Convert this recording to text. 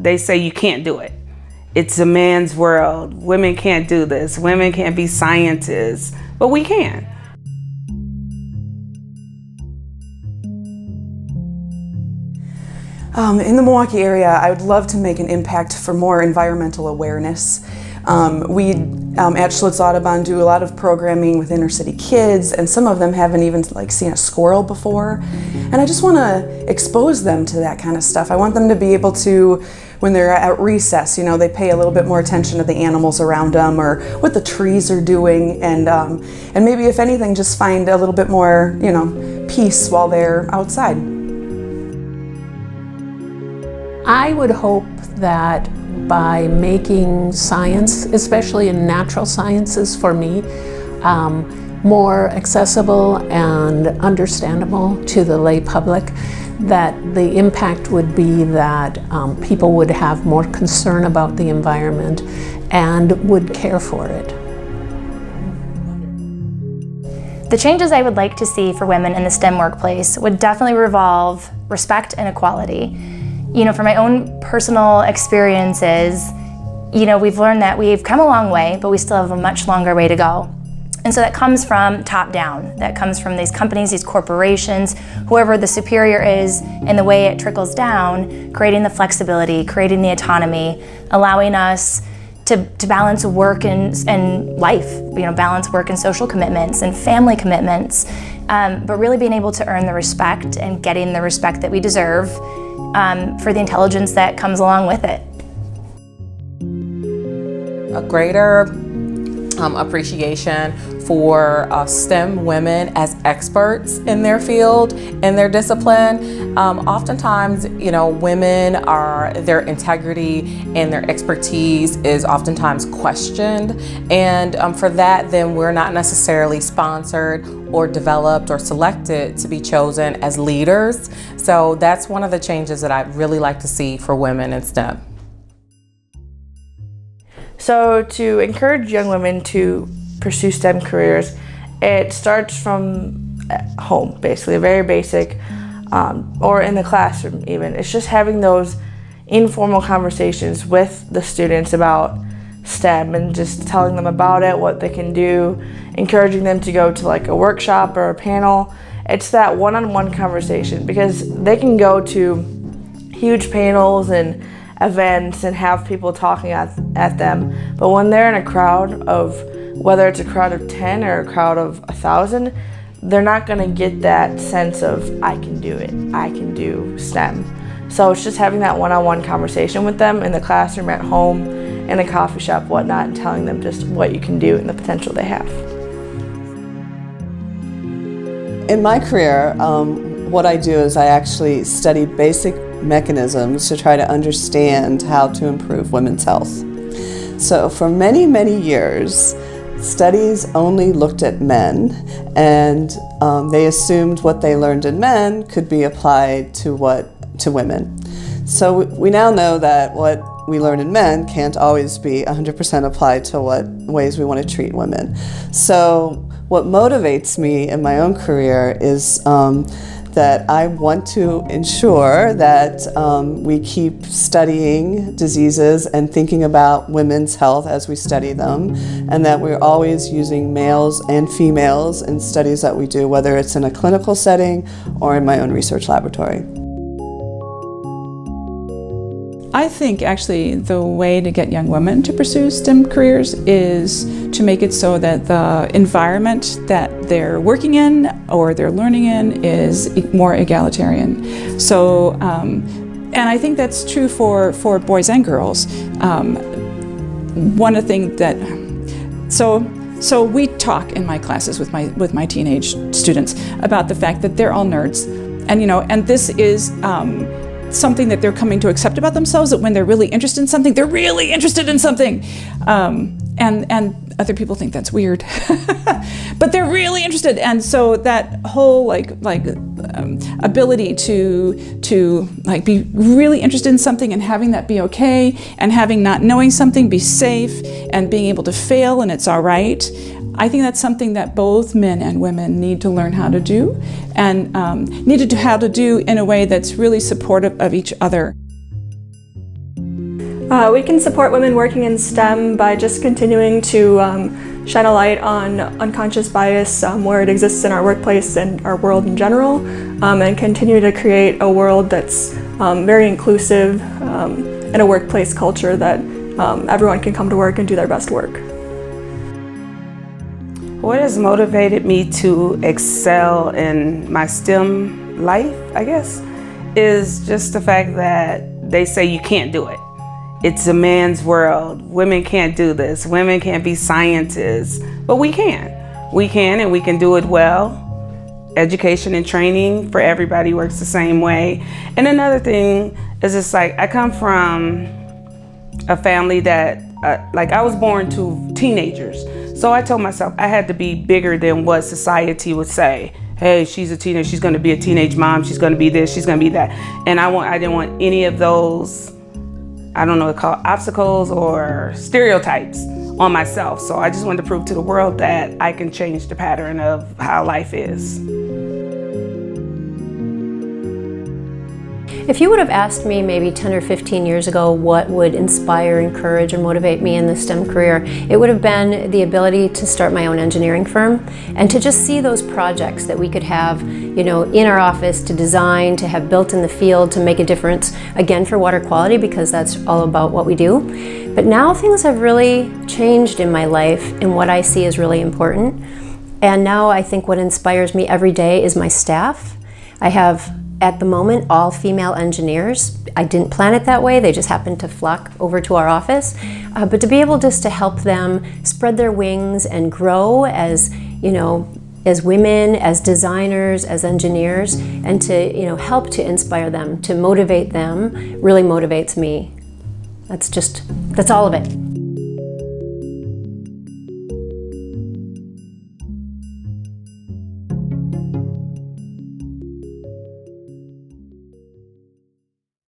they say you can't do it. It's a man's world. Women can't do this. Women can't be scientists, but we can. In the Milwaukee area, I would love to make an impact for more environmental awareness. We at Schlitz Audubon do a lot of programming with inner city kids, and some of them haven't even seen a squirrel before. And I just want to expose them to that kind of stuff. I want them to be able to, when they're at recess, they pay a little bit more attention to the animals around them or what the trees are doing, and maybe if anything, just find a little bit more, peace while they're outside. I would hope that by making science, especially in natural sciences for me, more accessible and understandable to the lay public, that the impact would be that people would have more concern about the environment and would care for it. The changes I would like to see for women in the STEM workplace would definitely revolve respect and equality. From my own personal experiences, we've learned that we've come a long way, but we still have a much longer way to go. And so that comes from top down. That comes from these companies, these corporations, whoever the superior is, and the way it trickles down, creating the flexibility, creating the autonomy, allowing us to balance work and life, balance work and social commitments and family commitments, but really being able to earn the respect and getting the respect that we deserve for the intelligence that comes along with it. A greater appreciation for STEM women as experts in their field, in their discipline. Oftentimes, women their integrity and their expertise is oftentimes questioned, and for that, then we're not necessarily sponsored or developed or selected to be chosen as leaders. So that's one of the changes that I'd really like to see for women in STEM. So to encourage young women to pursue STEM careers, it starts from home, basically, very basic, or in the classroom even. It's just having those informal conversations with the students about STEM and just telling them about it, what they can do, encouraging them to go to a workshop or a panel. It's that one-on-one conversation, because they can go to huge panels and events and have people talking at them, but when they're in a crowd of, whether it's a crowd of 10 or a crowd of 1,000, they're not going to get that sense of, I can do it, I can do STEM. So it's just having that one-on-one conversation with them in the classroom, at home, in a coffee shop, whatnot, and telling them just what you can do and the potential they have. In my career, what I do is I actually study basic mechanisms to try to understand how to improve women's health. So for many, many years, studies only looked at men, and they assumed what they learned in men could be applied to women. So we now know that what we learn in men can't always be 100% applied to what ways we want to treat women. So what motivates me in my own career is that I want to ensure that we keep studying diseases and thinking about women's health as we study them, and that we're always using males and females in studies that we do, whether it's in a clinical setting or in my own research laboratory. I think actually the way to get young women to pursue STEM careers is to make it so that the environment that they're working in or they're learning in is more egalitarian. So, and I think that's true for boys and girls. One of the things that, so we talk in my classes with my teenage students about the fact that they're all nerds, and and this is something that they're coming to accept about themselves, that when they're really interested in something, they're really interested in something. And other people think that's weird, but they're really interested. And so that whole ability to be really interested in something and having that be okay, and having not knowing something be safe, and being able to fail and it's all right. I think that's something that both men and women need to learn how to do, and need to how to do in a way that's really supportive of each other. We can support women working in STEM by just continuing to shine a light on unconscious bias where it exists in our workplace and our world in general, and continue to create a world that's very inclusive and a workplace culture that everyone can come to work and do their best work. What has motivated me to excel in my STEM life, I guess, is just the fact that they say you can't do it. It's a man's world. Women can't do this. Women can't be scientists, but we can. We can, and we can do it well. Education and training for everybody works the same way. And another thing is, it's like, I come from a family that, I was born to teenagers. So I told myself I had to be bigger than what society would say. Hey, she's a teenager, she's gonna be a teenage mom, she's gonna be this, she's gonna be that. And I didn't want any of those, I don't know what to call it, obstacles or stereotypes on myself. So I just wanted to prove to the world that I can change the pattern of how life is. If you would have asked me maybe 10 or 15 years ago what would inspire, encourage, or motivate me in the STEM career, it would have been the ability to start my own engineering firm and to just see those projects that we could have, in our office, to design, to have built in the field, to make a difference, again, for water quality, because that's all about what we do. But now things have really changed in my life and what I see is really important. And now I think what inspires me every day is my staff. I have, at the moment, all female engineers. I didn't plan it that way, they just happened to flock over to our office. But to be able just to help them spread their wings and grow as, as women, as designers, as engineers, and to, help to inspire them, to motivate them, really motivates me. That's all of it.